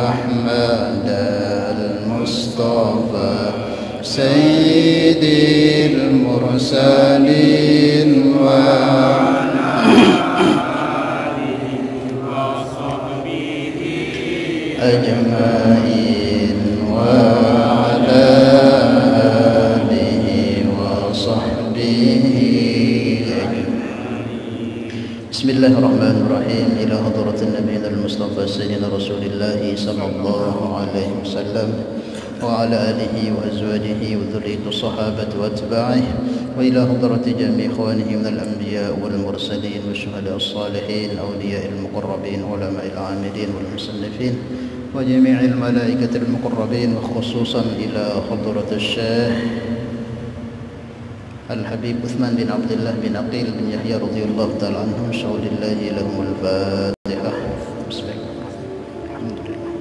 أحمد المصطفى سيد المرسلين وعلى آله وصحبه أجمعين وعلى آله وصحبه بسم الله الرحمن الرحيم. إلى حضرة النبي المصطفى سيدنا رسول الله صلى الله عليه وسلم وعلى آله وأزواجه وذرية الصحابة وأتباعه وإلى حضرة جميع إخوانه من الأنبياء والمرسلين والشهداء الصالحين أولياء المقربين علماء العاملين والمصنفين وجميع الملائكة المقربين وخصوصا إلى حضرة الشيخ الحبيب عثمان بن عبد الله بن عقيل بن يحيى رضي الله تعالى عنهم شهود الله لهم الفاتحة. بسم الله الحمد لله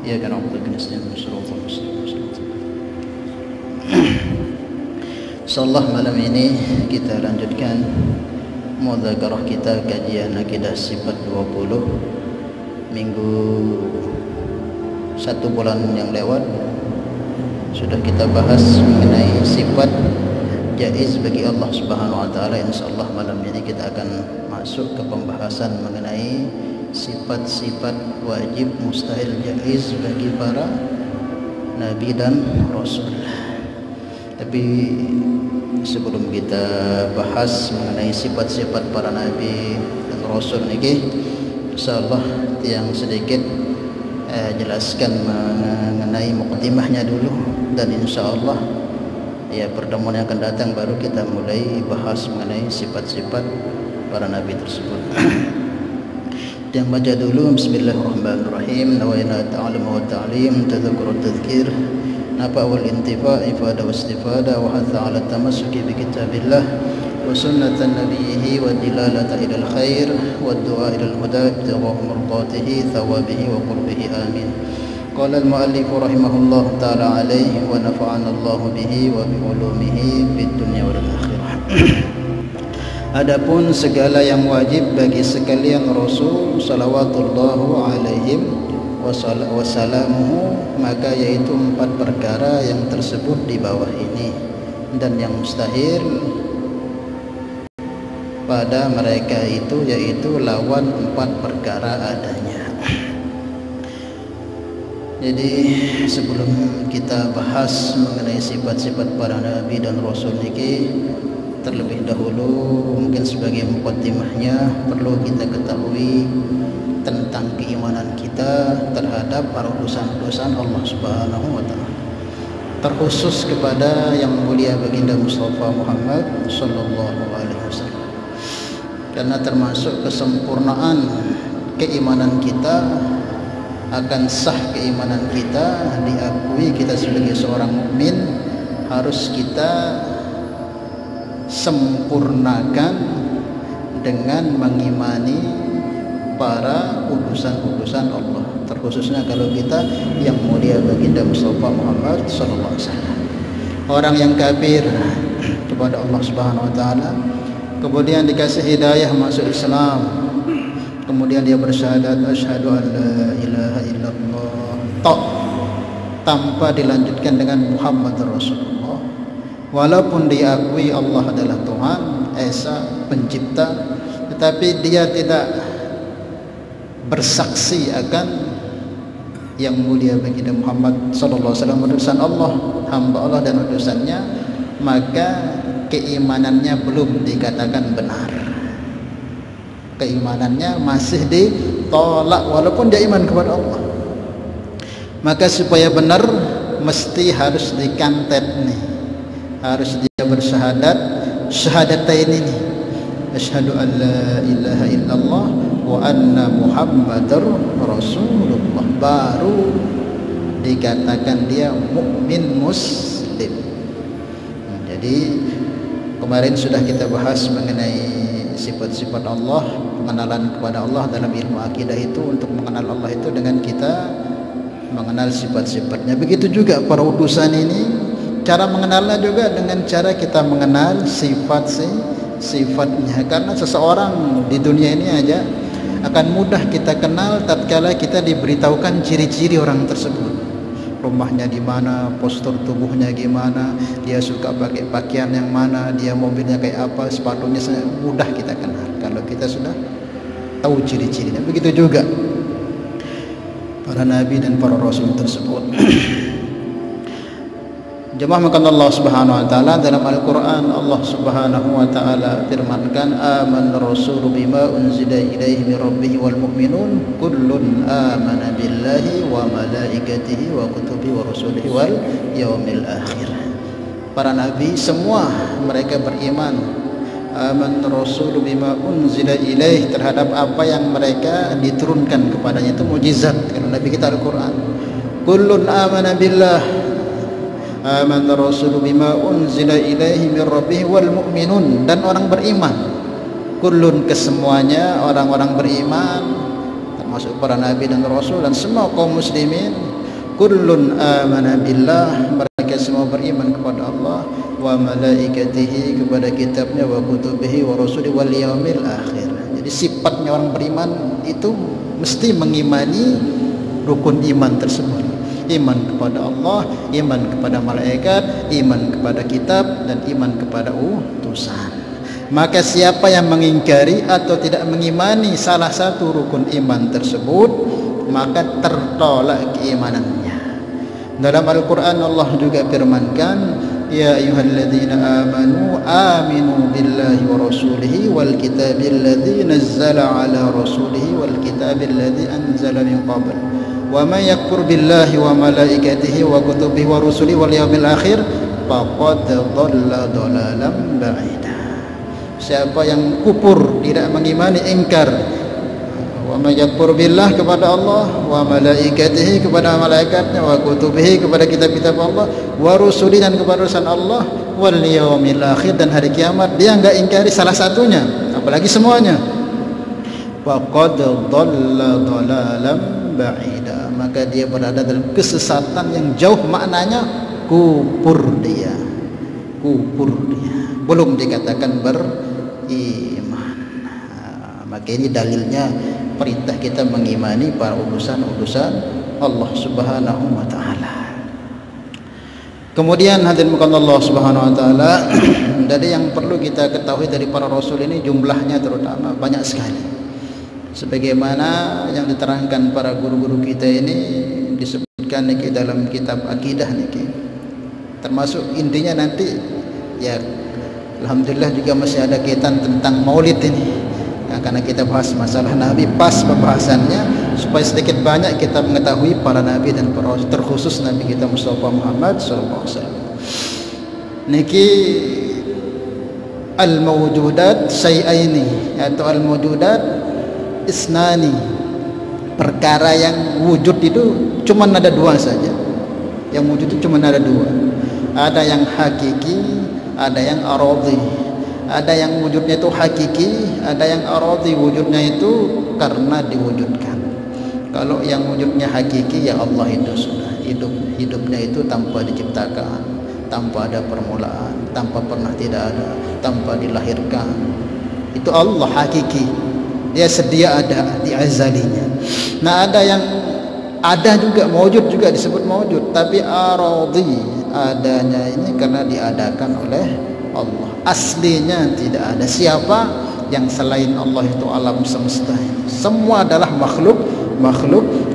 إياك نعبد وإياك نستعين اهدنا الصراط المستقيم. Insyaallah malam ini kita lanjutkan mudzakarah kita kajian akidah sifat 20 minggu 1 bulan yang lewat. Sudah kita bahas mengenai sifat jaiz bagi Allah Subhanahu wa taala. Insyaallah malam ini kita akan masuk ke pembahasan mengenai sifat-sifat wajib mustahil jaiz bagi para nabi dan rasul. Tapi sebelum kita bahas mengenai sifat-sifat para nabi dan rasul ini, insyaallah yang sedikit jelaskan mengenai mukadimahnya dulu, dan insyaallah ya pertemuan yang akan datang baru kita mulai bahas mengenai sifat-sifat para nabi tersebut. Yang baca dulu bismillahirrahmanirrahim. Nawaina ta'allum wa ta'lim tadhakkur wa tadhkir nafa wal intifa' ifada wa istifada wa hatha 'ala tamassuki bi kitabillah wa sunnatan nabiyhi wa dilalata ila alkhair wa du'a ila alhuda ibtigha mardatihi thawabihi wa qurbihi amin. Qala al-muallif rahimahullah ta'ala alaihi wa nafa'ana Allah bihi wa bi ulumihi fid dunya wal akhirah. Adapun segala yang wajib bagi sekalian Rasul salawatullahu alaihim wassalamuhu, maka yaitu 4 perkara yang tersebut di bawah ini, dan yang mustahil pada mereka itu yaitu lawan 4 perkara adanya. Jadi sebelum kita bahas mengenai sifat-sifat para nabi dan rasul ini, terlebih dahulu mungkin sebagai muqaddimahnya perlu kita ketahui tentang keimanan kita terhadap para utusan-utusan Allah Subhanahu wa taala, terkhusus kepada yang mulia baginda Mustafa Muhammad sallallahu alaihi wasallam. Karena termasuk kesempurnaan keimanan kita, akan sah keimanan kita, diakui kita sebagai seorang mukmin, harus kita sempurnakan dengan mengimani para utusan-utusan Allah, terkhususnya kalau kita yang mulia baginda Mustafa Muhammad sallallahu alaihi wasallam. Orang yang kafir kepada Allah Subhanahu wa taala, kemudian dikasih hidayah masuk Islam, kemudian dia bersyahadat asyhadu an la ilaha illallah tanpa dilanjutkan dengan Muhammad Rasulullah, walaupun diakui Allah adalah Tuhan Esa pencipta, tetapi dia tidak bersaksi akan yang mulia baginda Muhammad sallallahu alaihi wasallam, utusan Allah, hamba Allah dan utusannya, maka keimanannya belum dikatakan benar. Keimanannya masih ditolak walaupun dia iman kepada Allah. Maka supaya benar mesti harus dikantet nih, harus dia bersyahadat syahadatain ini, asyhadu an la ilaha illallah wa anna muhammadar rasulullah, baru dikatakan dia mukmin muslim. Jadi kemarin sudah kita bahas mengenai sifat-sifat Allah, pengenalan kepada Allah dalam ilmu akidah itu, untuk mengenal Allah itu dengan kita mengenal sifat-sifatnya. Begitu juga para utusan ini, cara mengenalnya juga dengan cara kita mengenal sifat-sifatnya. Karena seseorang di dunia ini aja akan mudah kita kenal tatkala kita diberitahukan ciri-ciri orang tersebut. Rumahnya di mana, postur tubuhnya gimana, dia suka pakai pakaian yang mana, dia mobilnya kayak apa, sepatunya, mudah kita kenal kalau kita sudah tahu ciri-cirinya. Begitu juga para nabi dan para rasul tersebut. Jemaah makan Allah Subhanahu wa taala, dalam Al-Qur'an Allah Subhanahu wa taala firmankan, aman rasulu bima unzila ilaihi min rabbih wal mu'minun kullun amana billahi wa malaikatihi wa kutubihi wa rusulihi wal yaumil akhir. Para nabi semua mereka beriman, aman rasulu bima unzila ilaihi, terhadap apa yang mereka diturunkan kepadanya. Itu mukjizat kalau nabi kita Al-Qur'an. Kullun amana billah, aman rasulu bima unzila ilaihi min rabbih wal mu'minun, dan orang beriman. Kullun, kesemuanya orang-orang beriman, termasuk para nabi dan rasul dan semua kaum muslimin. Kullun amana billah, mereka semua beriman kepada Allah, wa malaikatihi, kepada kitabnya, wa kutubihi wa rusulihi wal yaumil akhir. Jadi sifatnya orang beriman itu mesti mengimani rukun iman tersebut. Iman kepada Allah, iman kepada malaikat, iman kepada kitab, dan iman kepada utusan. Maka siapa yang mengingkari atau tidak mengimani salah satu rukun iman tersebut, maka tertolak keimanannya. Dalam Al-Quran Allah juga firmankan, ya ayyuhalladzina amanu aminu billahi wa rasulihi wal kitabil ladzi nazzala ala rasulihi wal kitabil ladzi anzala min qabl wa may yakfur billahi wa malaikatihi wa kutubihi wa rusulihi wal yaumil akhir faqad dhalla dhalalan ba'ida. Siapa yang kufur, tidak mengimani, ingkar, wa may yakfur billah, kepada Allah, wa malaikatihi, kepada malaikatnya, wa kutubihi, kepada kitab-kitab Allah, wa rusulihi, dan kepada urusan Allah, wal yaumil akhir, dan hari kiamat, dia enggak ingkari salah satunya apalagi semuanya, faqad dhalla dhalalan ba'ida, maka dia berada dalam kesesatan yang jauh. Maknanya kufur dia, belum dikatakan beriman. Maka ini dalilnya perintah kita mengimani para utusan-utusan Allah Subhanahu wa taala. Kemudian hadirin mukalla Allah Subhanahu wa taala, dari yang perlu kita ketahui dari para rasul ini jumlahnya terutama banyak sekali. Sebagaimana yang diterangkan para guru-guru kita ini, disebutkan niki dalam kitab akidah niki. Termasuk intinya nanti ya alhamdulillah juga masih ada kaitan tentang maulid ini. Ya, karena kita bahas masalah nabi, pas pembahasannya supaya sedikit banyak kita mengetahui para nabi dan para rasul, terkhusus nabi kita Mustafa Muhammad sallallahu alaihi wasallam. Niki al-mawjudat syai'aini, atau al-mawjudat isnani, perkara yang wujud itu cuma ada dua saja. Yang wujud itu cuma ada dua. Ada yang hakiki, ada yang aradhi. Ada yang wujudnya itu hakiki, ada yang aradhi, wujudnya itu karena diwujudkan. Kalau yang wujudnya hakiki, ya Allah itu sudah hidupnya itu tanpa diciptakan, tanpa ada permulaan, tanpa pernah tidak ada, tanpa dilahirkan. Itu Allah hakiki, dia sedia ada di azalinya. Nah, ada yang ada juga, mawjud juga disebut mawjud, tapi aradhi, adanya ini karena diadakan oleh Allah. Aslinya tidak ada. Siapa yang selain Allah itu alam semesta ini? Semua adalah makhluk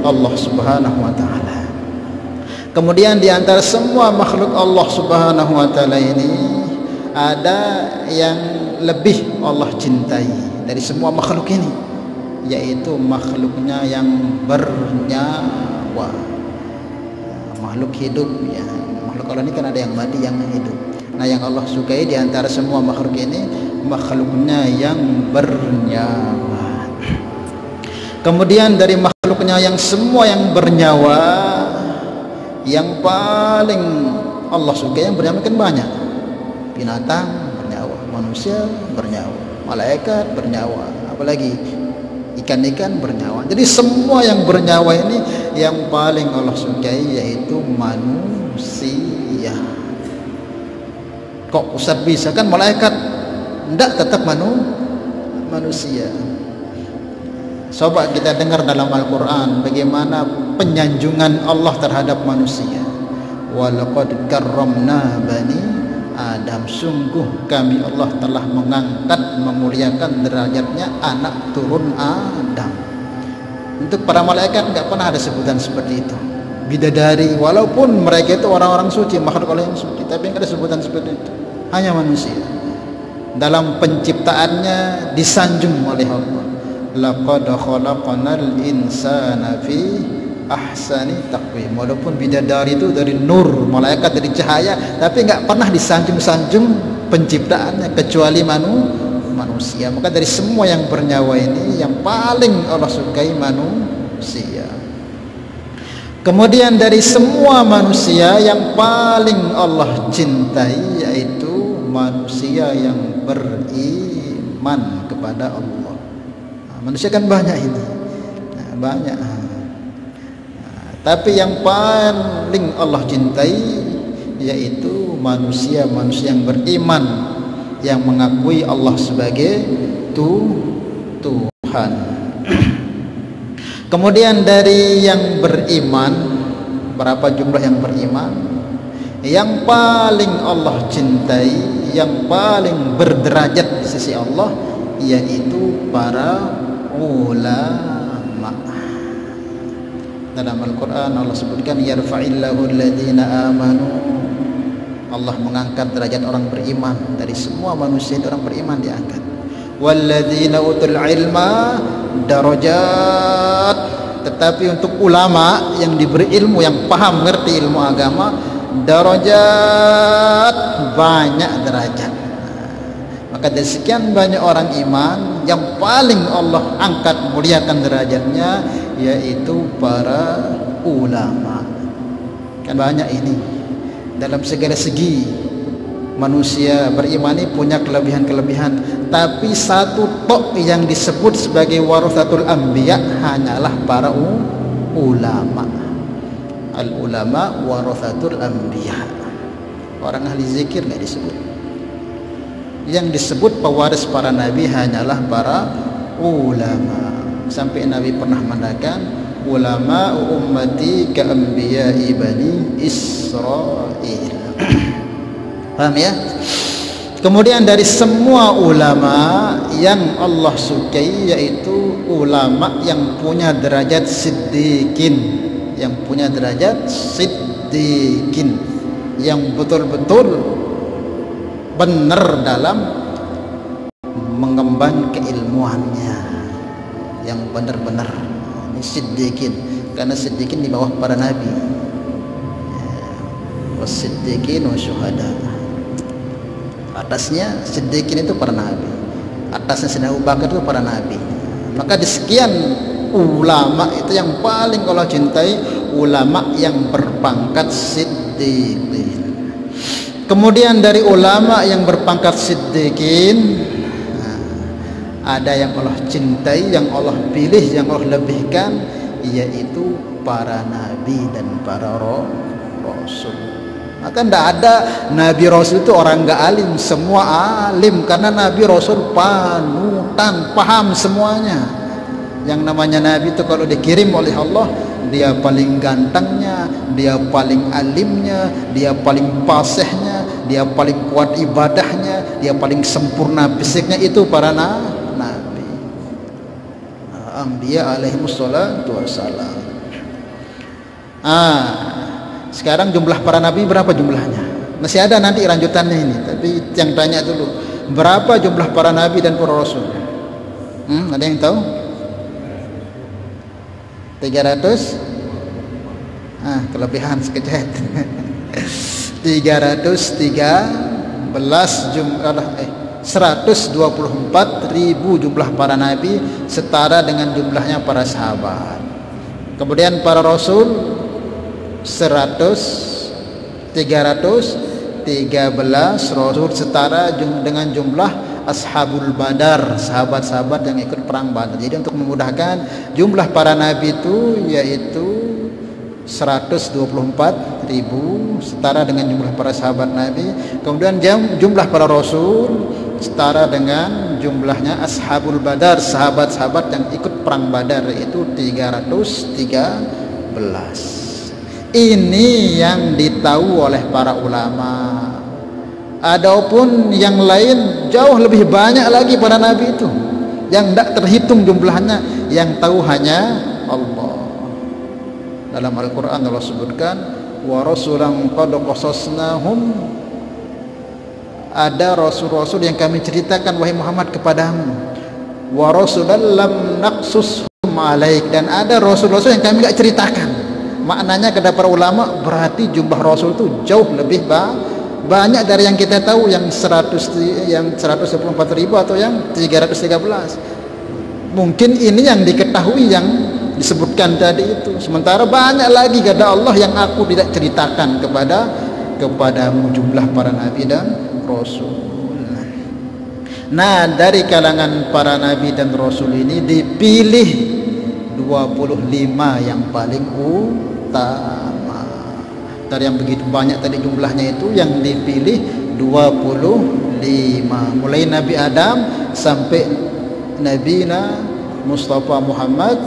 Allah Subhanahu wa taala. Kemudian di antara semua makhluk Allah Subhanahu wa taala ini ada yang lebih Allah cintai dari semua makhluk ini, yaitu makhluknya yang bernyawa. Makhluk hidup ya. Makhluk Allah ini kan ada yang mati, yang hidup. Nah, yang Allah sukai di antara semua makhluk ini, makhluknya yang bernyawa. Kemudian dari makhluknya yang semua yang bernyawa, yang paling Allah sukai yang bernyawa kan banyak. Binatang bernyawa, manusia bernyawa, malaikat bernyawa, apalagi ikan-ikan bernyawa. Jadi semua yang bernyawa ini yang paling Allah sukai yaitu manusia. Kok Ustaz bisa, kan malaikat enggak, tetap manusia. Coba kita dengar dalam Al-Quran bagaimana penyanjungan Allah terhadap manusia. Walaqad karramna bani Adam, sungguh kami Allah telah mengangkat, memuliakan derajatnya anak turun Adam. Untuk para malaikat enggak pernah ada sebutan seperti itu. Bidadari, walaupun mereka itu orang-orang suci, makhluk Allah yang suci, tapi enggak ada sebutan seperti itu. Hanya manusia. Dalam penciptaannya disanjung oleh Allah. Laqad khalaqnal insana fi ahsani taqwim. Walaupun bidadari itu dari nur, malaikat dari cahaya, tapi enggak pernah disanjung-sanjung penciptaannya kecuali manusia. Maka dari semua yang bernyawa ini yang paling Allah sukai manusia. Kemudian dari semua manusia yang paling Allah cintai yaitu manusia yang beriman kepada Allah. Manusia kan banyak ini, banyak. Tapi yang paling Allah cintai yaitu manusia-manusia yang beriman, yang mengakui Allah sebagai Tuhan. Kemudian dari yang beriman, berapa jumlah yang beriman? Yang paling Allah cintai, yang paling berderajat di sisi Allah yaitu para ulama. Dalam Al-Quran Allah sebutkan yarfa'illahu alladhina amanu. Allah mengangkat derajat orang beriman. Dari semua manusia itu orang beriman diangkat. Walladzina utul ilma darajat. Tetapi untuk ulama yang diberi ilmu, yang paham ngerti ilmu agama, darajat, banyak derajat. Maka dari sekian banyak orang iman, yang paling Allah angkat muliakan derajatnya yaitu para ulama. Kan banyak ini dalam segala segi. Manusia beriman ini punya kelebihan-kelebihan, tapi satu tok yang disebut sebagai warathatul anbiya hanyalah para ulama. Al ulama warathatul anbiya. Orang ahli zikir enggak disebut. Yang disebut pewaris para nabi hanyalah para ulama. Sampai Nabi pernah mengatakan ulama ummati ka anbiya'i bani Israil. Paham ya? Kemudian dari semua ulama yang Allah sukai yaitu ulama yang punya derajat siddiqin, yang punya derajat siddiqin, yang betul-betul benar dalam mengemban keilmuannya, yang benar-benar. Ini siddiqin, karena siddiqin di bawah para nabi. Was-siddiqin wa syuhada. Atasnya siddiqin itu para nabi, atasnya Sayyidina Abu Bakar itu para nabi. Maka di sekian ulama itu yang paling Allah cintai ulama yang berpangkat siddiqin. Kemudian dari ulama yang berpangkat siddiqin, ada yang Allah cintai, yang Allah pilih, yang Allah lebihkan, yaitu para nabi dan para rasul. Maka tidak ada nabi rasul itu orang enggak alim, semua alim, karena nabi rasul panutan, paham semuanya. Yang namanya nabi itu kalau dikirim oleh Allah, dia paling gantengnya, dia paling alimnya, dia paling fasihnya, dia paling kuat ibadahnya, dia paling sempurna fisiknya, itu para nabi anbiya alaihimussalatu wassalam. Sekarang jumlah para nabi berapa jumlahnya? Masih ada nanti lanjutannya ini, tapi yang tanya dulu, berapa jumlah para nabi dan para rasul? Ada yang tahu? 300? Kelebihan sekejap. 313 jumlah 124.000 jumlah para nabi, setara dengan jumlahnya para sahabat. Kemudian para rasul 313 rasul, setara dengan jumlah ashabul badar, sahabat-sahabat yang ikut perang Badar. Jadi untuk memudahkan, jumlah para nabi itu yaitu 124.000, setara dengan jumlah para sahabat nabi. Kemudian jumlah para rasul setara dengan jumlahnya ashabul badar, sahabat-sahabat yang ikut perang Badar itu 313. Ini yang ditahu oleh para ulama. Adapun yang lain jauh lebih banyak lagi para nabi itu yang tidak terhitung jumlahnya, yang tahu hanya Allah. Dalam Al-Quran Allah sebutkan wa rasulan qad qasasnahum, ada rasul-rasul yang kami ceritakan wahai Muhammad kepadamu, wa rasulan lam naqsushum alaik, dan ada rasul-rasul yang kami enggak ceritakan. Maknanya kata para ulama berarti jumlah rasul itu jauh lebih banyak dari yang kita tahu, yang 124.000 atau yang 313. Mungkin ini yang diketahui yang disebutkan tadi itu, sementara banyak lagi kata Allah yang aku tidak ceritakan kepadamu jumlah para nabi dan rasul. Nah, dari kalangan para nabi dan rasul ini dipilih 25 yang paling utama. Dari yang begitu banyak tadi jumlahnya itu, yang dipilih 25, mulai Nabi Adam sampai Nabi Mustafa Muhammad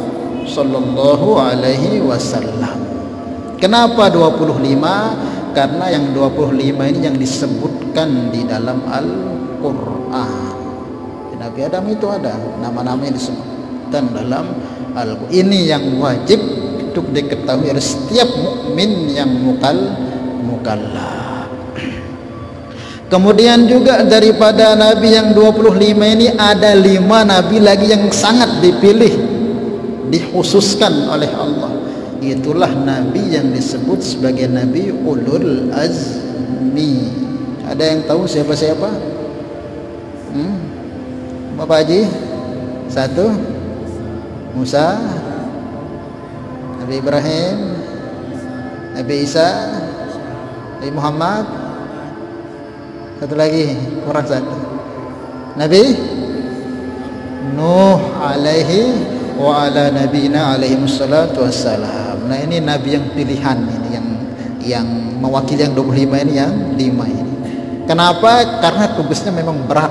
sallallahu alaihi wasallam. Kenapa 25? Karena yang 25 ini yang disebutkan di dalam Al-Quran. Nabi Adam itu ada nama-nama yang disebutkan dalam Al-Quran. Ini yang wajib untuk diketahui oleh setiap mukmin yang mukallaf. Kemudian juga daripada nabi yang 25 ini ada 5 nabi lagi yang sangat dipilih, dikhususkan oleh Allah. Itulah nabi yang disebut sebagai nabi ulul azmi. Ada yang tahu siapa-siapa? Bapak Haji? 1 Musa, Nabi Ibrahim, Nabi Isa, Nabi Muhammad. Satu lagi, kurang 1. Nabi Nuh alaihi wa ala nabiyina alaihi wassalatu wassalam. Nah, ini nabi yang pilihan ini, yang mewakili yang 25 ini, yang 5 ini. Kenapa? Karena tugasnya memang berat.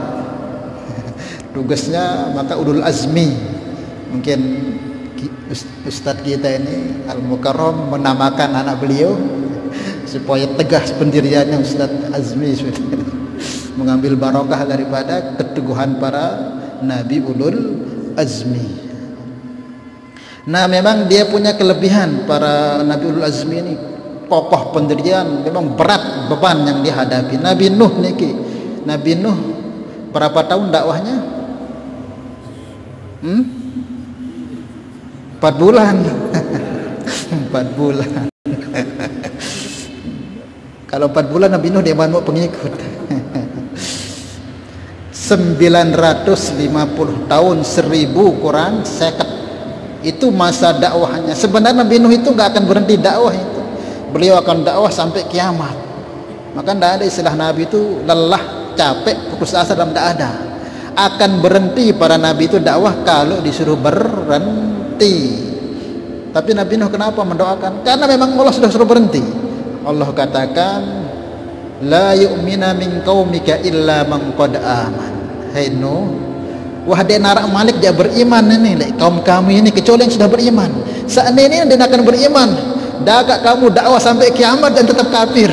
Tugasnya maka ulul azmi. Mungkin Ustadz kita ini Al-Mukarram menamakan anak beliau supaya tegas pendiriannya, Ustadz Azmi, mengambil barokah daripada keteguhan para nabi ulul azmi. Nah, memang dia punya kelebihan, para nabi ulul azmi ini kokoh pendirian, memang berat beban yang dihadapi. Nabi Nuh niki, Nabi Nuh berapa tahun dakwahnya? 4 bulan. 4 bulan. Kalau 4 bulan Nabi Nuh dia bantu pengikut. 950 tahun, 1000 kurang 50. Itu masa dakwahnya. Sebenarnya Nabi Nuh itu nggak akan berhenti dakwah itu. Beliau akan dakwah sampai kiamat. Maka tidak ada istilah Nabi itu lelah, capek, putus asa, dan tidak ada. Akan berhenti para Nabi itu dakwah kalau disuruh berhenti. Tapi Nabi Nuh kenapa mendoakan? Karena memang Allah sudah suruh berhenti. Allah katakan, la yu'mina min qaumika illa man qad aman. Hai Nuh, wahai narak malik dia beriman ini, kaum kami ini kecuali yang sudah beriman. Saat ini dia akan beriman. Dah kamu dakwah sampai kiamat dan tetap kafir.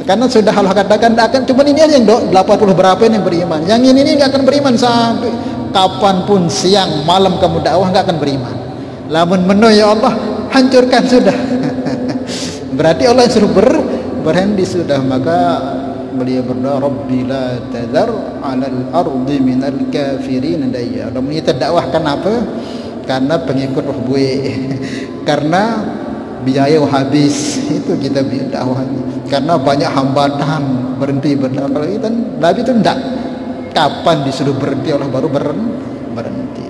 Karena sudah Allah katakan akan, cuma ini aja yang 80 berapa ini yang beriman. Yang ini nggak akan beriman sampai kapanpun, siang malam kamu dakwah nggak akan beriman. Lamun meno ya Allah, hancurkan sudah. Berarti Allah yang suruh berhenti sudah. Maka beliau berdoa, Rabbi la tadhar 'alal ardi minal kafirin dayya. Allah kita dakwahkan apa? Karena pengikut roh gue. Karena biaya habis itu kita dakwah. Karena banyak hambatan, berhenti benar. Kalau itu Nabi itu enggak. Kapan disuruh berhenti Allah baru berhenti.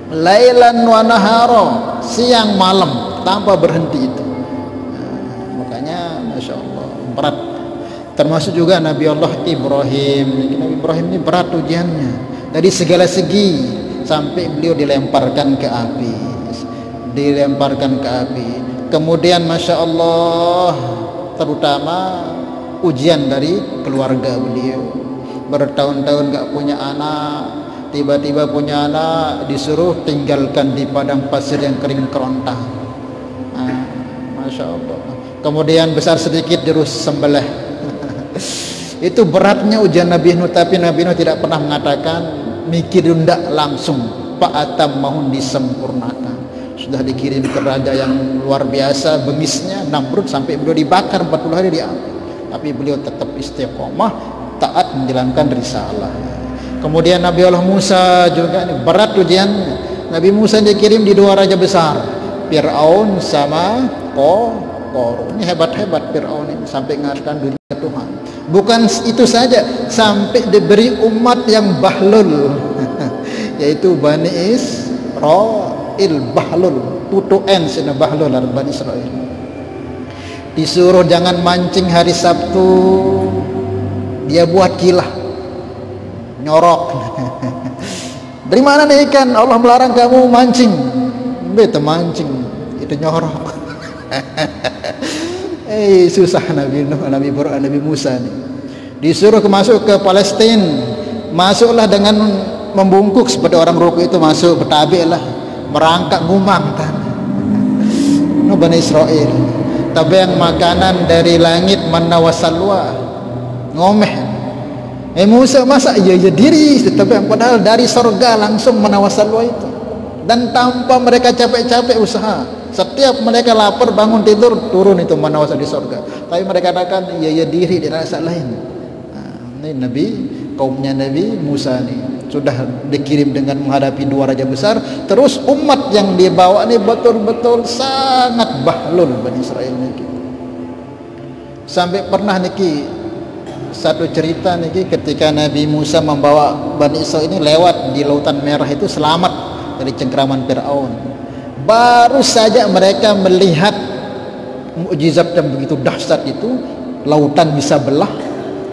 Lailan wa nahara, siang malam tanpa berhenti itu. Makanya Masya Allah berat. Termasuk juga Nabi Allah Ibrahim. Nabi Ibrahim ini berat ujiannya dari segala segi, sampai beliau dilemparkan ke api. Kemudian Masya Allah, terutama ujian dari keluarga beliau. Bertahun-tahun gak punya anak, tiba-tiba punya anak disuruh tinggalkan di padang pasir yang kering kerontang. Masya Allah. Kemudian besar sedikit terus sembelih. Itu beratnya ujian Nabi Nuh, tapi Nabi Nuh tidak pernah mengatakan mikir ndak, langsung Pak Atam mohon disempurnakan. Sudah dikirim ke raja yang luar biasa bengisnya Namrud, sampai beliau dibakar 40 hari diambil, tapi beliau tetap istiqomah taat menjalankan risalah. Kemudian Nabi Allah Musa juga ini berat ujiannya. Nabi Musa dikirim di dua raja besar, Fir'aun sama Qarun. Ini hebat-hebat Fir'aun ini, sampai mengatakan dunia Tuhan. Bukan itu saja, sampai diberi umat yang bahlul yaitu Bani Israil. Bahlul tutu'en sina bahlul Bani Israil. Disuruh jangan mancing hari Sabtu, dia buat kilah nyorok. Dari mana nih ikan? Allah melarang kamu mancing. Beta mancing, itu nyorok. Susah Nabi Nuh, Nabi Musa nih. Disuruh masuk ke Palestina, masuklah dengan membungkuk seperti orang ruku itu, masuk bertabik lah, merangkak ngumang kan. Bani Israel. Tapi yang makanan dari langit manna wasalwa, ngomeh. Musa masa iya diri, tapi yang padahal dari sorga langsung manna wasalwa itu, dan tanpa mereka capek-capek usaha. Setiap mereka lapar bangun tidur turun itu manna wasalwa di sorga. Tapi mereka katakan iya diri di rasa lain. Ini Nabi, kaumnya Nabi Musa nih sudah dikirim dengan menghadapi dua raja besar. Terus umat yang dibawa ini betul-betul sangat bahlul Bani Israel niki. Sampai pernah niki satu cerita niki, ketika Nabi Musa membawa Bani Israel ini lewat di Lautan Merah itu, selamat dari cengkraman Fir'aun. Baru saja mereka melihat mukjizat yang begitu dahsyat itu, lautan bisa belah,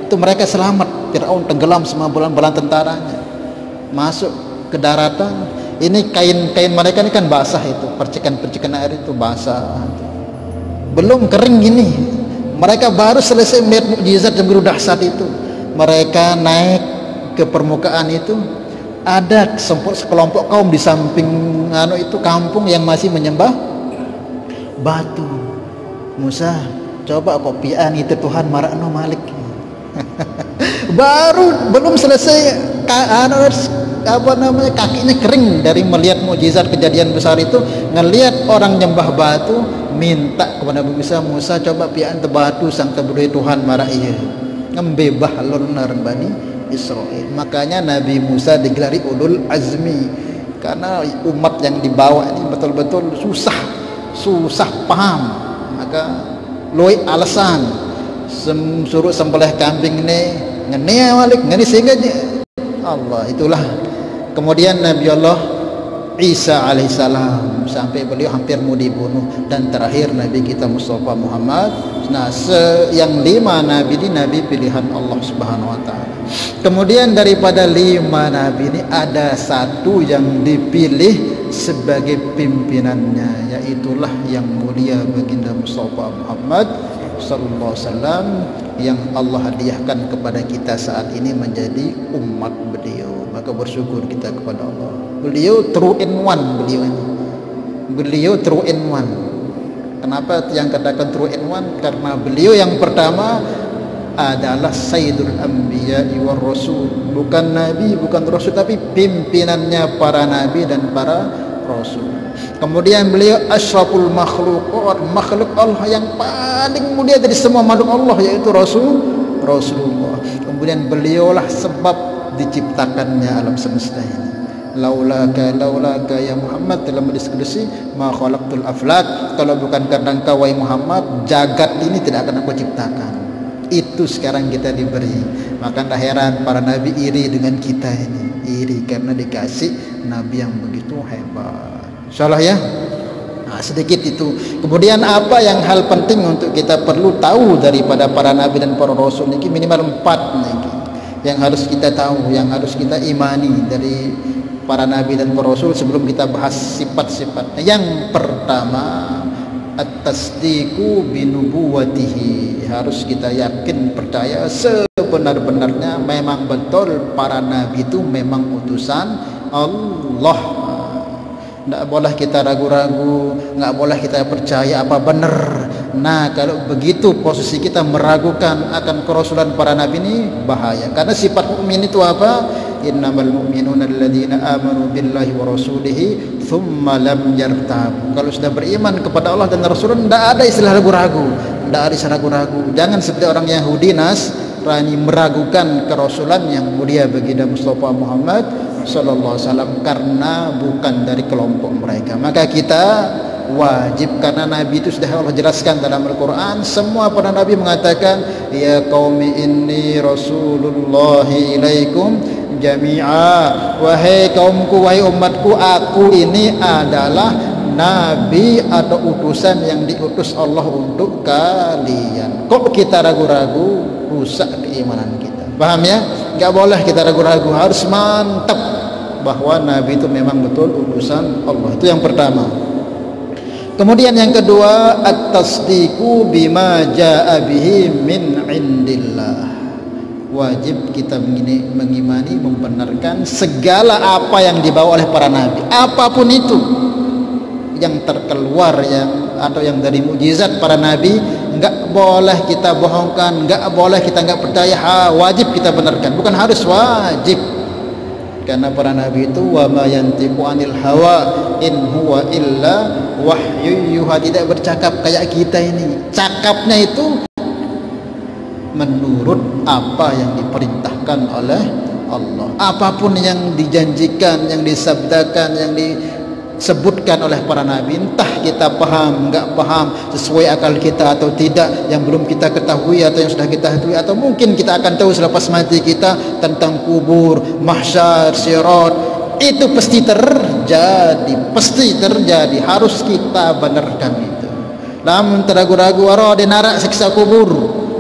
itu mereka selamat. Fir'aun tenggelam semua bola-bola tentaranya, masuk ke daratan. Ini kain-kain mereka ini kan basah, itu percikan-percikan air itu basah, belum kering gini. Mereka baru selesai melihat mukjizat yang begitu dahsyat itu. Mereka naik ke permukaan itu, ada sekelompok kaum di samping itu kampung yang masih menyembah batu. Musa, coba kopian itu Tuhan marakno malik. belum selesai kakinya kering dari melihat mukjizat kejadian besar itu, ngelihat orang nyembah batu, minta kepada Musa, coba pian te batu sang tebudai Tuhan marak iya ngembebah lunar Bani Israel. Makanya Nabi Musa digelari ulul azmi, karena umat yang dibawa ini betul-betul susah paham. Maka loi alasan suruh sembelih kambing ini ngene malik ngene sehingga Allah itulah. Kemudian Nabi Allah Isa alaihissalam sampai beliau hampir mau dibunuh, dan terakhir Nabi kita Mustafa Muhammad. Nah, yang 5 nabi ini nabi pilihan Allah Subhanahu wa taala. Kemudian daripada 5 nabi ini ada satu yang dipilih sebagai pimpinannya, yaitulah yang mulia baginda Mustafa Muhammad sallallahu alaihi wasallam, yang Allah hadiahkan kepada kita saat ini menjadi umat beliau. Maka bersyukur kita kepada Allah. Beliau true in one, beliau true in one. Kenapa yang katakan true in one? Karena beliau yang pertama adalah Sayyidul Anbiya war Rasul, bukan nabi, bukan rasul, tapi pimpinannya para nabi dan para rasul. Kemudian beliau asyraful makhluk Allah yang paling mulia dari semua makhluk Allah, yaitu Rasulullah. Kemudian beliaulah sebab diciptakannya alam semesta ini. Laulaka ya Muhammad, dalam hadis qudsi, ma khalaqtul aflak, kalau bukan karena engkau wahai Muhammad, jagat ini tidak akan aku ciptakan. Itu sekarang kita diberi. Maka tak heran para nabi iri dengan kita ini, iri karena dikasih nabi yang begitu hebat. Insyaallah ya. Nah, sedikit itu. Kemudian apa yang hal penting untuk kita perlu tahu daripada para nabi dan para rasul ini, minimal 4 nih yang harus kita tahu, yang harus kita imani dari para nabi dan para rasul sebelum kita bahas sifat-sifatnya. Yang pertama, at-tasdiqu binubuwatihi, harus kita yakin percaya sebenar-benarnya memang betul para nabi itu memang utusan Allah. Tidak boleh kita ragu-ragu, nggak boleh kita percaya apa benar. Nah, kalau begitu posisi kita meragukan akan kerasulan para nabi ini bahaya. Karena sifat mukmin itu apa? Innamal mu'minuna alladzina amanu billahi wa rasulihi thumma lam yartabu. Kalau sudah beriman kepada Allah dan Rasulullah, tidak ada istilah ragu-ragu, tidak ada istilah ragu-ragu. Jangan seperti orang Yahudi Nasrani meragukan kerasulan yang mulia baginda Mustafa Muhammad sallallahu alaihi wasallam karena bukan dari kelompok mereka. Maka kita wajib, karena nabi itu sudah Allah jelaskan dalam Al-Qur'an, semua para nabi mengatakan ya qaumi inni rasulullahi ilaikum jami'a, wahai kaumku, wahai umatku, aku ini adalah nabi atau utusan yang diutus Allah untuk kalian. Kok kita ragu-ragu, rusak keimanan kita. Paham ya? Enggak boleh kita ragu-ragu, harus mantap bahwa nabi itu memang betul utusan Allah. Itu yang pertama. Kemudian yang kedua, at-tasdiqu bima jaa bihi min indillah. Wajib kita mengimani, membenarkan segala apa yang dibawa oleh para nabi, apapun itu yang terkeluar atau yang dari mukjizat para nabi, enggak boleh kita bohongkan, enggak boleh kita enggak percaya, wajib kita benarkan, bukan harus, wajib. Karena para nabi itu wa ma yantiqu anil hawa in huwa illa wahyu yuha, tidak bercakap kayak kita ini. Cakapnya itu menurut apa yang diperintahkan oleh Allah. Apapun yang dijanjikan, yang disabdakan, yang disebutkan oleh para nabi, entah kita paham, enggak paham, sesuai akal kita atau tidak, yang belum kita ketahui atau yang sudah kita ketahui, atau mungkin kita akan tahu selepas mati kita tentang kubur, mahsyar, sirat, itu pasti terjadi, harus kita benarkan itu. Namun teragu-ragu waro denara siksa kubur,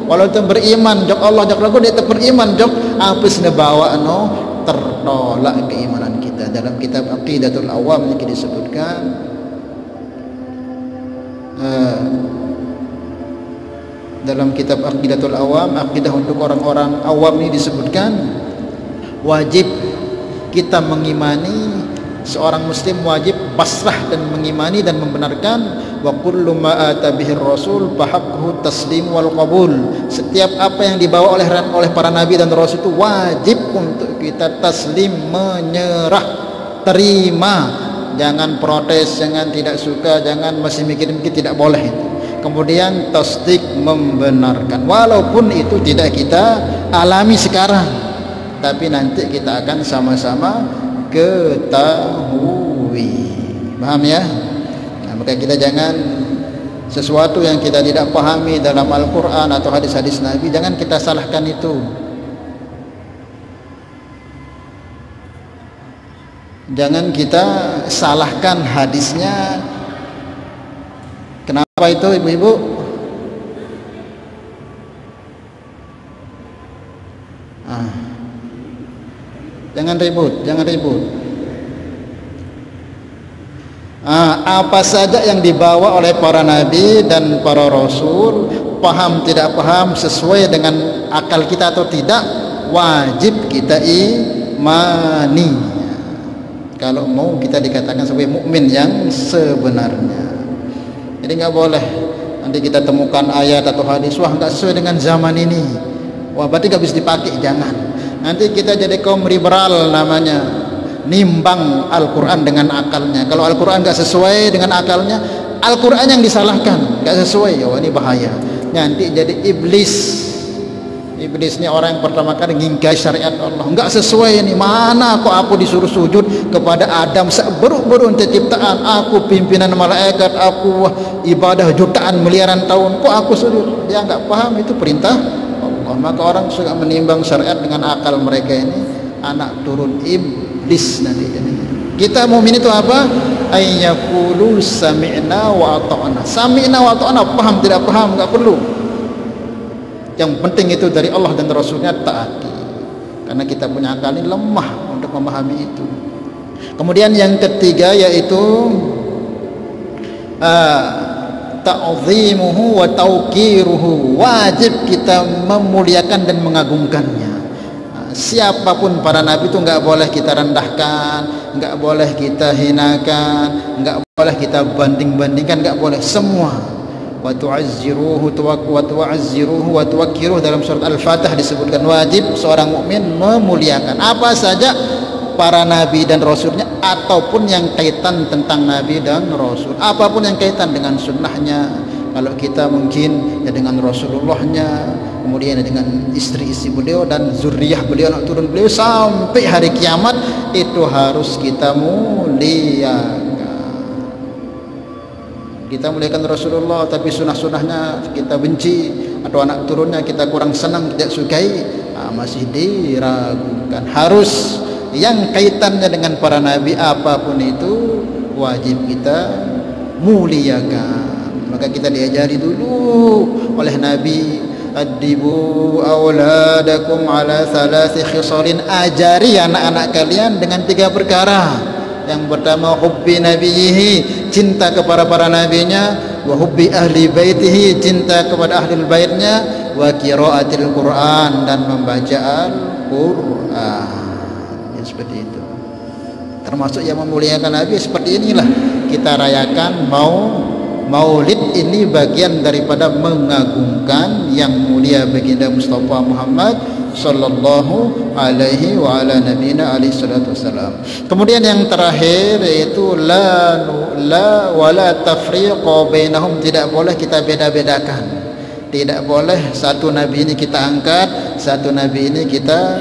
walau itu beriman jok Allah jok ragu dia beriman jok apa sih bawa tertolak keimanan kita. Dalam kitab Aqidatul Awam ini disebutkan dalam kitab Aqidatul Awam, akidah untuk orang-orang awam ini disebutkan wajib kita mengimani, seorang muslim wajib pasrah dan mengimani dan membenarkan wa kullu ma ata bihi rasul fahaqquhu taslim wal qabul. Setiap apa yang dibawa oleh para nabi dan rasul itu wajib untuk kita taslim, menyerah, terima. Jangan protes, jangan tidak suka, jangan masih mikir-mikir, tidak boleh itu. Kemudian tasdik, membenarkan, walaupun itu tidak kita alami sekarang, tapi nanti kita akan sama-sama ketahui. Paham ya? Nah, maka kita jangan sesuatu yang kita tidak pahami dalam Al-Quran atau hadis-hadis Nabi, jangan kita salahkan itu. Jangan kita salahkan hadisnya. Kenapa itu ibu-ibu? Jangan ribut, jangan ribut. Apa saja yang dibawa oleh para nabi dan para rasul, paham tidak paham, sesuai dengan akal kita atau tidak, wajib kita imani. Kalau mau kita dikatakan sebagai mukmin yang sebenarnya. Jadi nggak boleh nanti kita temukan ayat atau hadis, wah nggak sesuai dengan zaman ini, wah berarti nggak bisa dipakai. Jangan. Nanti kita jadi kaum liberal namanya, nimbang Al-Quran dengan akalnya. Kalau Al-Quran nggak sesuai dengan akalnya, Al-Quran yang disalahkan, nggak sesuai, ya ini bahaya. Nanti jadi iblis. Iblis ini orang yang pertama kali ngingkai syariat Allah, nggak sesuai ini. Mana kok aku disuruh sujud kepada Adam, seberuk-beruk ciptaan, aku pimpinan malaikat, aku ibadah jutaan miliaran tahun, kok aku sujud? Dia nggak paham itu perintah Allah. Maka orang suka menimbang syariat dengan akal mereka ini, anak turun iblis nanti. Kita mukmin itu apa? Ayyaqulu sami'na wa ata'na. Sami'na wa ata'na, paham tidak paham nggak perlu. Yang penting itu dari Allah dan Rasulnya taati. Karena kita punya akal ini lemah untuk memahami itu. Kemudian yang ketiga yaitu ta'zimuhu wa tauqiruhu, wajib kita memuliakan dan mengagungkannya. Siapapun para nabi itu enggak boleh kita rendahkan, enggak boleh kita hinakan, enggak boleh kita banding-bandingkan, enggak boleh, semua. Wa tu'azziruhu wa tu'azziruhu wa tuwaqqiruhu, dalam surat Al-Fatihah disebutkan wajib seorang mukmin memuliakan apa saja para nabi dan rasulnya, ataupun yang kaitan tentang nabi dan rasul, apapun yang kaitan dengan sunnahnya. Kalau kita mungkin ya dengan Rasulullahnya, kemudian dengan istri-istri beliau dan zuriyah beliau, anak turun beliau sampai hari kiamat, itu harus kita muliakan. Kita muliakan Rasulullah tapi sunnah-sunnahnya kita benci, atau anak turunnya kita kurang senang, tidak sukai, masih diragukan. Harus yang kaitannya dengan para nabi apapun itu wajib kita muliakan. Maka kita diajari dulu oleh Nabi, adibu auladakum ala thalathi khisalin, ajari anak-anak kalian dengan 3 perkara. Yang pertama hubbi nabiyihi, cinta kepada para nabinya, wa hubbi ahli baitihi, cinta kepada ahli baitnya, wa qiraatil Quran, dan membaca Al-Quran. Ya, seperti itu. Termasuk yang memuliakan Nabi seperti inilah kita rayakan Maulid ini, bagian daripada mengagungkan yang mulia baginda Mustafa Muhammad sallallahu alaihi wa ala nabiyina alaihi salatu wassalam. Kemudian yang terakhir yaitu la wala tafriqa bainahum, tidak boleh kita beda-bedakan. Tidak boleh satu nabi ini kita angkat, satu nabi ini kita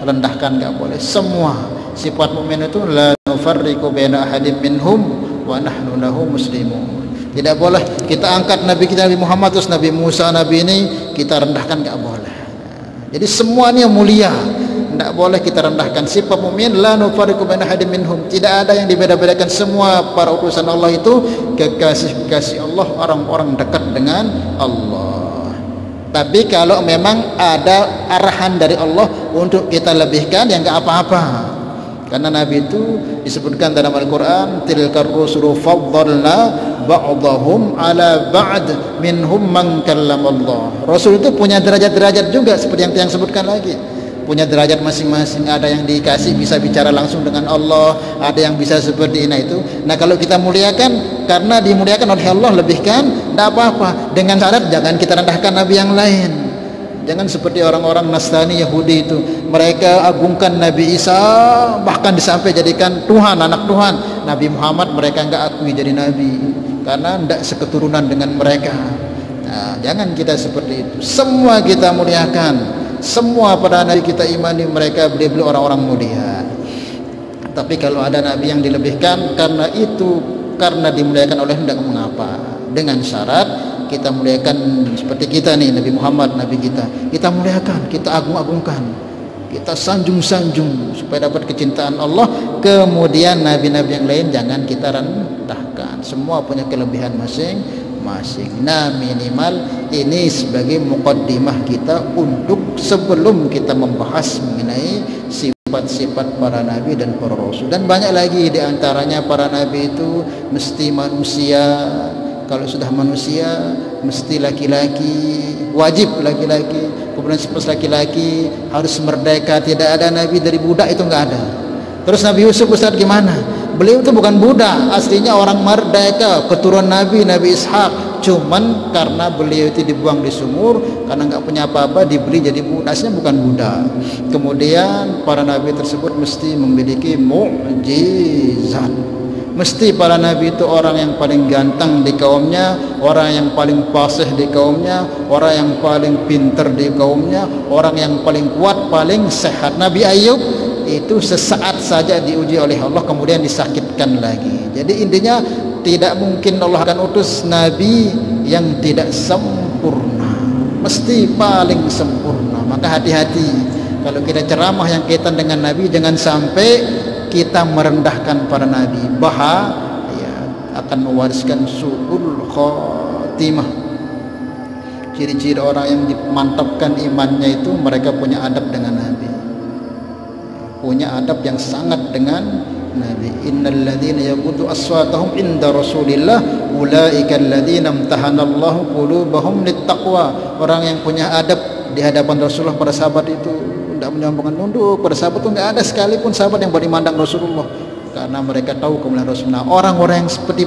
rendahkan, enggak boleh. Semua sifat mukmin itu la nufarriqu baina ahadin minhum wa nahnu lahu muslimun. Tidak boleh kita angkat Nabi kita Nabi Muhammad terus Nabi Musa Nabi ini kita rendahkan, enggak boleh. Jadi semuanya mulia, enggak boleh kita rendahkan. Sifat mukmin la nufarriqu baina ahadin minhum, tidak ada yang dibeda-bedakan. Semua para utusan Allah itu kekasih-kekasih Allah, orang-orang dekat dengan Allah. Tapi kalau memang ada arahan dari Allah untuk kita lebihkan, ya enggak apa-apa. Karena Nabi itu disebutkan dalam Al-Quran, tilkar rusulu faddalna ba'dahum ala ba'd minhum man kallamallah. Rasul itu punya derajat-derajat juga, seperti yang sebutkan lagi, punya derajat masing-masing. Ada yang dikasih bisa bicara langsung dengan Allah, ada yang bisa seperti ini itu. Nah kalau kita muliakan karena dimuliakan oleh Allah, lebihkan, tidak apa-apa, dengan syarat jangan kita rendahkan Nabi yang lain. Jangan seperti orang-orang Nasrani Yahudi itu, mereka agungkan Nabi Isa, bahkan sampai jadikan Tuhan, anak Tuhan. Nabi Muhammad mereka enggak akui jadi Nabi karena tidak seketurunan dengan mereka. Nah, jangan kita seperti itu. Semua kita muliakan, semua pada Nabi kita imani, mereka beliau orang-orang mulia. Tapi kalau ada Nabi yang dilebihkan karena itu, karena dimuliakan oleh tidak mengapa, dengan syarat kita muliakan seperti kita nih, Nabi Muhammad, Nabi kita muliakan, kita agung-agungkan, kita sanjung-sanjung supaya dapat kecintaan Allah. Kemudian nabi-nabi yang lain jangan kita rendahkan, semua punya kelebihan masing-masing. Nah minimal ini sebagai muqaddimah kita untuk sebelum kita membahas mengenai sifat-sifat para nabi dan para rasul. Dan banyak lagi, diantaranya para nabi itu mesti manusia. Kalau sudah manusia mesti laki-laki, wajib laki-laki. Kemudian sifat laki-laki harus merdeka, tidak ada nabi dari budak, itu enggak ada. Terus Nabi Yusuf Ustaz gimana? Beliau itu bukan budak, aslinya orang merdeka, keturunan Nabi Ishak. Cuman karena beliau itu dibuang di sumur, karena enggak punya apa-apa, dibeli jadi budak, aslinya bukan budak. Kemudian para nabi tersebut mesti memiliki mukjizat. Mesti para nabi itu orang yang paling ganteng di kaumnya, orang yang paling fasih di kaumnya, orang yang paling pintar di kaumnya, orang yang paling kuat, paling sehat. Nabi Ayub itu sesaat saja diuji oleh Allah, kemudian disakitkan lagi. Jadi intinya tidak mungkin Allah akan utus nabi yang tidak sempurna, mesti paling sempurna. Maka hati-hati kalau kita ceramah yang kaitan dengan nabi, jangan sampai kita merendahkan para nabi, bahaya, akan mewariskan su'ul khatimah. Ciri-ciri orang yang dimantapkan imannya itu mereka punya adab dengan nabi, punya adab yang sangat dengan nabi. Innal ladzina yaqutu aswatahum inda Rasulillah ulaika alladzina imtahanallahu qulubahum littaqwa. Orang yang punya adab di hadapan Rasulullah, para sahabat itu tidak menyombongkan, nunduk pada sahabat itu. Tidak ada sekalipun sahabat yang beri mandang Rasulullah, karena mereka tahu kemuliaan Rasulullah. Orang-orang yang seperti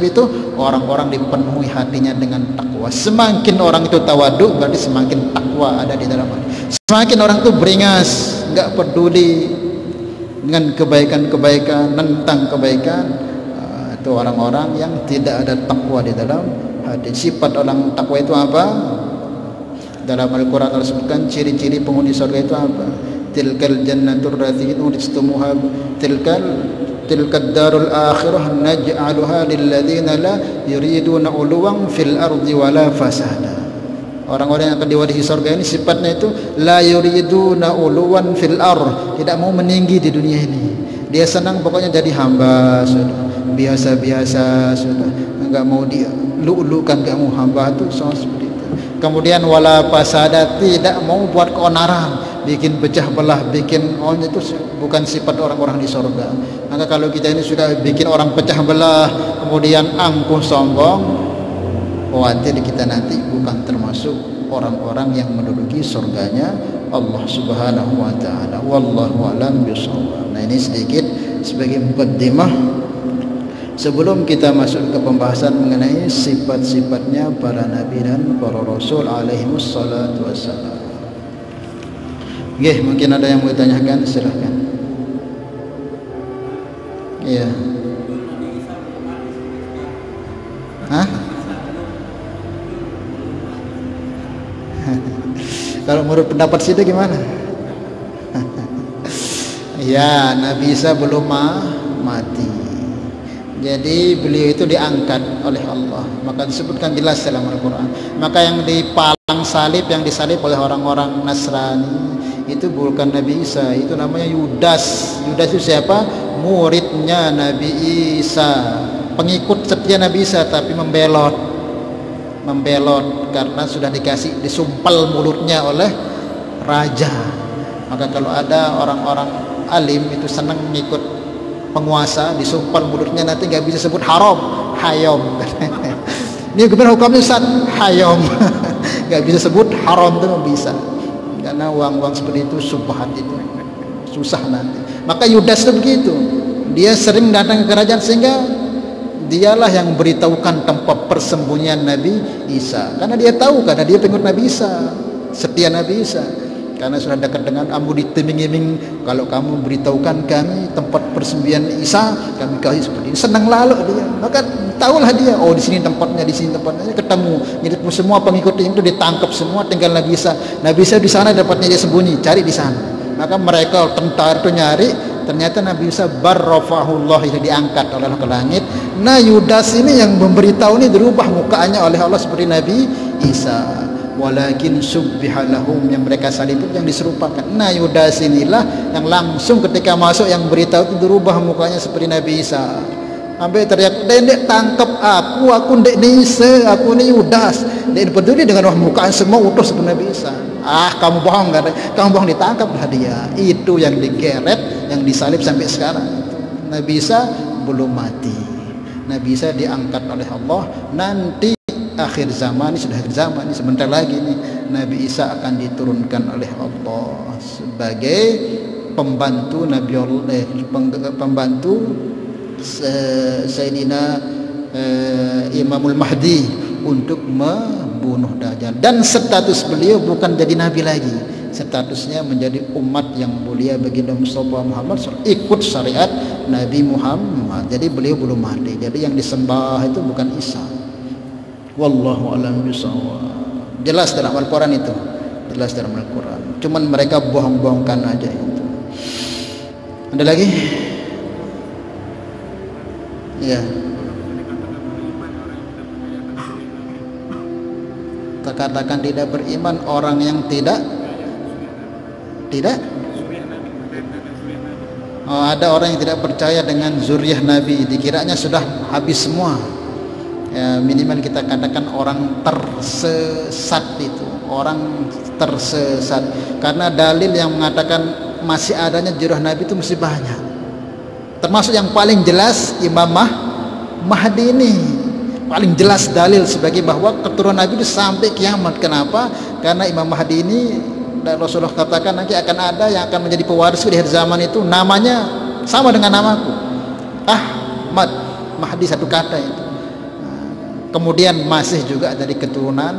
itu, orang-orang dipenuhi hatinya dengan takwa. Semakin orang itu tawaduk, berarti semakin takwa ada di dalam hati. Semakin orang itu beringas, nggak peduli dengan kebaikan-kebaikan, tentang kebaikan, itu orang-orang yang tidak ada takwa di dalam hati. Sifat orang takwa itu apa? Dalam Al-Quran Allah sebutkan ciri-ciri penghuni surga itu apa? Tilkal jannatur lati uristumuha, tilkad darul akhirah naj'aluha lilladzina la yuriduna uluwan fil ardi wala fasada. Orang-orang yang akan diwadahi surga ini sifatnya itu la yuriduna uluwan fil ard, tidak mau meninggi di dunia ini. Dia senang pokoknya jadi hamba, sudah biasa-biasa, sudah enggak mau dilu-lukan, enggak mau hamba itu seperti itu. Kemudian wala fasada, tidak mau buat keonaran, bikin pecah belah, bikin itu bukan sifat orang-orang di surga. Maka kalau kita ini sudah bikin orang pecah belah, kemudian angkuh sombong, khawatir kita nanti bukan termasuk orang-orang yang menduduki surganya Allah Subhanahu wa taala. Wallahu a'lam bishawab. Nah, ini sedikit sebagai mukaddimah sebelum kita masuk ke pembahasan mengenai sifat-sifatnya para nabi dan para rasul alaihi wassalatu wassalam. Mungkin ada yang mau ditanyakan, silahkan. Iya. Hah? Kalau menurut pendapat situ gimana? Ya, Nabi Isa belum mati. Jadi beliau itu diangkat oleh Allah. Maka disebutkan jelas dalam Al-Quran. Maka yang dipalang salib, yang disalib oleh orang-orang Nasrani itu bukan Nabi Isa, itu namanya Yudas. Yudas itu siapa? Muridnya Nabi Isa, pengikut setia Nabi Isa, tapi membelot karena sudah disumpal mulutnya oleh raja. Maka kalau ada orang-orang alim itu senang mengikut penguasa, disumpal mulutnya, nanti nggak bisa sebut haram, hayom. Ini gimana hukumnya Ustaz? Hayom. Nggak bisa sebut haram, itu bisa, karena uang-uang seperti itu subhat, itu susah nanti. Maka Yudas itu begitu, dia sering datang ke kerajaan sehingga dialah yang beritahukan tempat persembunyian Nabi Isa, karena dia tahu, karena dia pengikut Nabi Isa, setia Nabi Isa, karena sudah dekat dengan kamu, ditiming-iming, kalau kamu beritahukan kami tempat persembunyian Isa, kami kasih seperti ini. Senang lalu dia, maka tahulah dia, oh di sini tempatnya, ketemu. Jadi semua pengikut itu ditangkap semua, tinggal Nabi Isa. Nabi Isa di sana dapatnya dia sembunyi, cari di sana. Maka mereka tentara itu nyari, ternyata Nabi Isa barrafahullah, itu diangkat oleh Allah ke langit. Nah, Yudas ini yang memberitahu ini dirubah mukanya oleh Allah seperti Nabi Isa. Walakin subbiha lahum, yang mereka salib itu yang diserupakan. Nah, Yudas inilah yang langsung ketika masuk yang beritahu itu dirubah mukanya seperti Nabi Isa. Sampai teriak, "Dek tangkap aku ndek Isa, aku ini Yudas." Dek peduli dengan mukaan semua utuh seperti Nabi Isa. Ah, kamu bohong, kan? Kamu bohong, ditangkaplah dia. Itu yang digeret, yang disalib sampai sekarang. Nabi Isa belum mati. Nabi Isa diangkat oleh Allah. Nanti akhir zaman, ini sudah akhir zaman, ini sebentar lagi nih, Nabi Isa akan diturunkan oleh Allah sebagai pembantu Nabi Allah, pembantu Sayyidina Imamul Mahdi untuk membunuh Dajjal. Dan status beliau bukan jadi nabi lagi, statusnya menjadi umat yang mulia baginda Mustafa Muhammad, ikut syariat Nabi Muhammad. Jadi beliau belum mati, jadi yang disembah itu bukan Isa. Wallahu a'lam bishawab. Jelas dalam Al-Quran itu, jelas dalam Al-Quran. Cuman mereka bohong-bohongkan aja itu. Ada lagi? Ya. Katakan tidak beriman orang yang tidak. Oh, ada orang yang tidak percaya dengan zuriyah Nabi, dikiranya sudah habis semua. Ya, minimal kita katakan orang tersesat itu, orang tersesat, karena dalil yang mengatakan masih adanya zuriyah Nabi itu masih banyak. Termasuk yang paling jelas Imam Mahdi ini. paling jelas dalil sebagai bahwa keturunan Nabi itu sampai kiamat. Kenapa? Karena Imam Mahdi ini dan Rasulullah katakan nanti akan ada yang akan menjadi pewarisku di akhir zaman itu, namanya sama dengan namaku, Ahmad. Mahdi satu kata itu. Kemudian masih juga dari keturunan,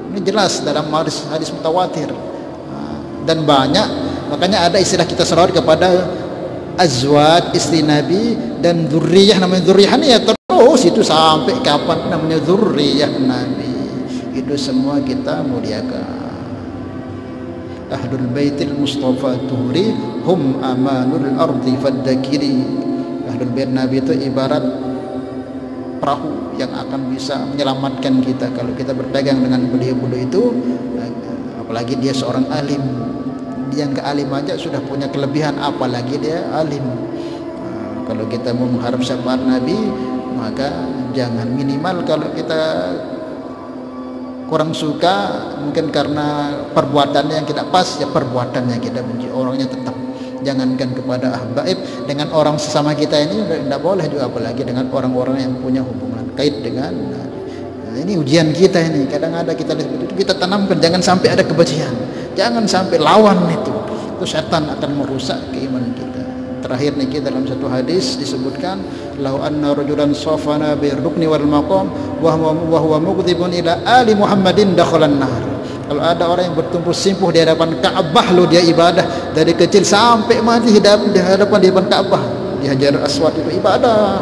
ini jelas dalam hadis mutawatir. Dan banyak, makanya ada istilah kita selawat kepada azwaj istri Nabi dan dzurriyyah. Namanya dzurriyyah ya terus itu sampai kapan namanya dzurriyyah Nabi. Itu semua kita muliakan. Ahlul baitil mustafa tuhri hum amanul ardi faddakiri. Ahlul bait Nabi itu ibarat perahu yang akan bisa menyelamatkan kita kalau kita berpegang dengan beliau-beliau itu. Apalagi dia seorang alim, dia yang alim aja sudah punya kelebihan, apalagi dia alim. Kalau kita mau mengharap syafaat Nabi, maka jangan minimal kalau kita kurang suka mungkin karena perbuatannya yang tidak pas, ya perbuatannya kita benci, orangnya tetap. Jangankan kepada ahbaib, dengan orang sesama kita ini tidak boleh juga, apalagi dengan orang-orang yang punya hubungan kait dengan ini ujian kita ini. Kadang ada kita lihat itu, kita tanamkan jangan sampai ada kebencian, jangan sampai lawan itu setan akan merusak keimanan kita. Terakhir nih dalam satu hadis disebutkan, lau anna rajulan safana bi rukni wal maqam wa huwa mughdibun ila ali Muhammadin dakhalan nar. Kalau ada orang yang bertumpu simpuh di hadapan Ka'bah, lo dia ibadah dari kecil sampai mati di hadapan Ka'bah, di Hajar Aswad itu ibadah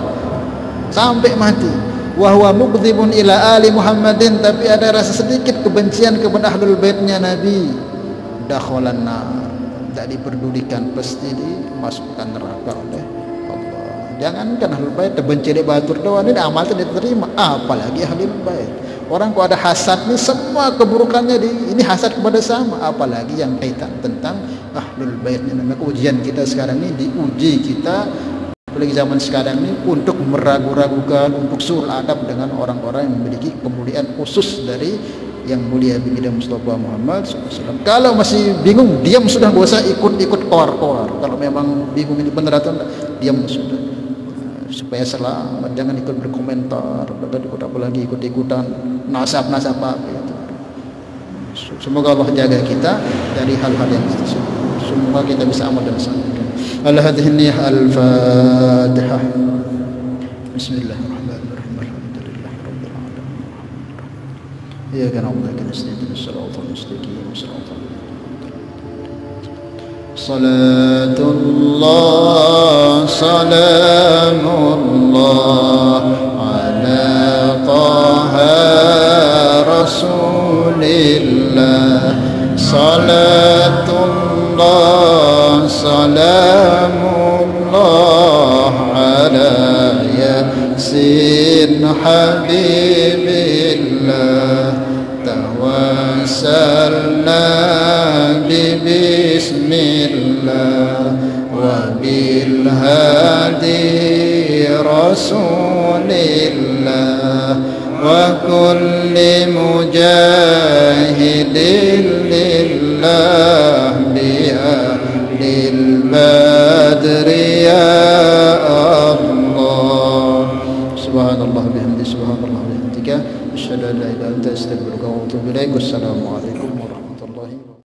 sampai mati. Wa huwa mughdibun ila ali Muhammadin, tapi ada rasa sedikit kebencian kepada ahlul baitnya Nabi, dakhalan nar, tidak diperdulikan, pasti dimasukkan neraka oleh Allah. Jangankan ahlul bait, terbenci di batur doang ini amal tidak diterima, apalagi ahlul bait. Orang kalau ada hasad nih, semua keburukannya ini hasad kepada sama, apalagi yang kaitan tentang ahlul baitnya. Maka ujian kita sekarang ini diuji kita, apalagi zaman sekarang ini, untuk meragu-ragukan, untuk suul adab dengan orang-orang yang memiliki kemuliaan khusus dari yang mulia baginda Mustafa Muhammad SAW. Kalau masih bingung, diam sudah, gak usah ikut-ikut koar-koar. Kalau memang bingung ini benar atau enggak, diam sudah, supaya selamat. Jangan ikut berkomentar, ikut apalagi ikut-ikutan nasab-nasab apa itu. Semoga Allah jaga kita dari hal-hal yang tersebut. Semoga kita bisa amal dan sampaikan. Al-hadhiniyah al-Fatihah. Bismillahirrahmanirrahim. Alhamdulillahi rabbil alamin. Iyyaka na'budu wa iyyaka nasta'in. Ihdinas siratal mustaqim. Salatullah salamullah ala taha rasulillah. Salatullah salamullah ala yasin habibillah. Tawassalna bismillah wa bil hadi rasulillah wa kulli mujahidin lillah bi'ahlil badri ya Allah. Subhanallah bihamdi, subhanallah bihamdika, asyhadu an la ilaha illa anta, astaghfiruka wa atubu ilaik. Wassalamu alaikum warahmatullahi wabarakatuh.